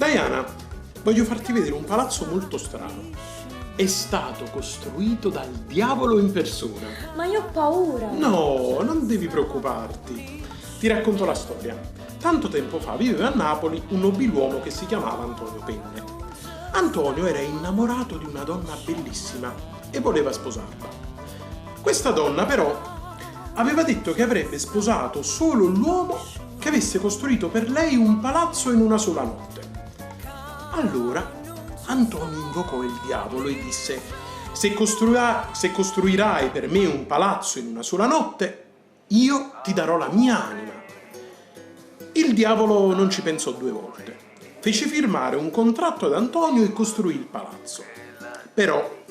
Diana, voglio farti vedere un palazzo molto strano. È stato costruito dal diavolo in persona. Ma io ho paura. No, non devi preoccuparti. Ti racconto la storia. Tanto tempo fa viveva a Napoli un nobiluomo che si chiamava Antonio Penne. Antonio era innamorato di una donna bellissima e voleva sposarla. Questa donna però aveva detto che avrebbe sposato solo l'uomo che avesse costruito per lei un palazzo in una sola notte. Allora Antonio invocò il diavolo e disse: se costruirai per me un palazzo in una sola notte, io ti darò la mia anima. Il diavolo non ci pensò due volte. Fece firmare un contratto ad Antonio e costruì il palazzo. Però,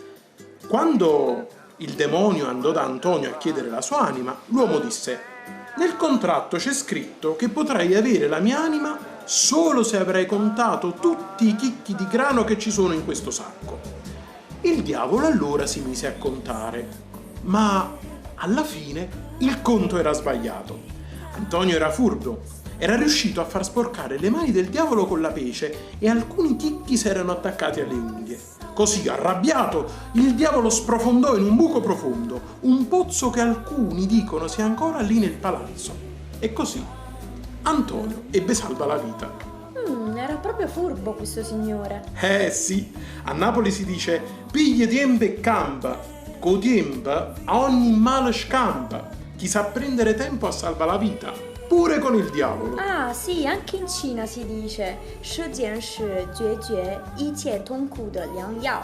quando il demonio andò da Antonio a chiedere la sua anima, l'uomo disse: nel contratto c'è scritto che potrai avere la mia anima solo se avrai contato tutti i chicchi di grano che ci sono in questo sacco. Il diavolo allora si mise a contare, ma alla fine il conto era sbagliato. Antonio era furbo, era riuscito a far sporcare le mani del diavolo con la pece e alcuni chicchi si erano attaccati alle unghie. Così, arrabbiato, il diavolo sprofondò in un buco profondo, un pozzo che alcuni dicono sia ancora lì nel palazzo. E così Antonio ebbe salva la vita. Era proprio furbo questo signore. Sì, a Napoli si dice piglie tiempo e campa, co tiempo a ogni male scampa. Chi sa prendere tempo a salva la vita, pure con il diavolo. Ah, sì, anche in Cina si dice 时间是决绝一切痛苦的良药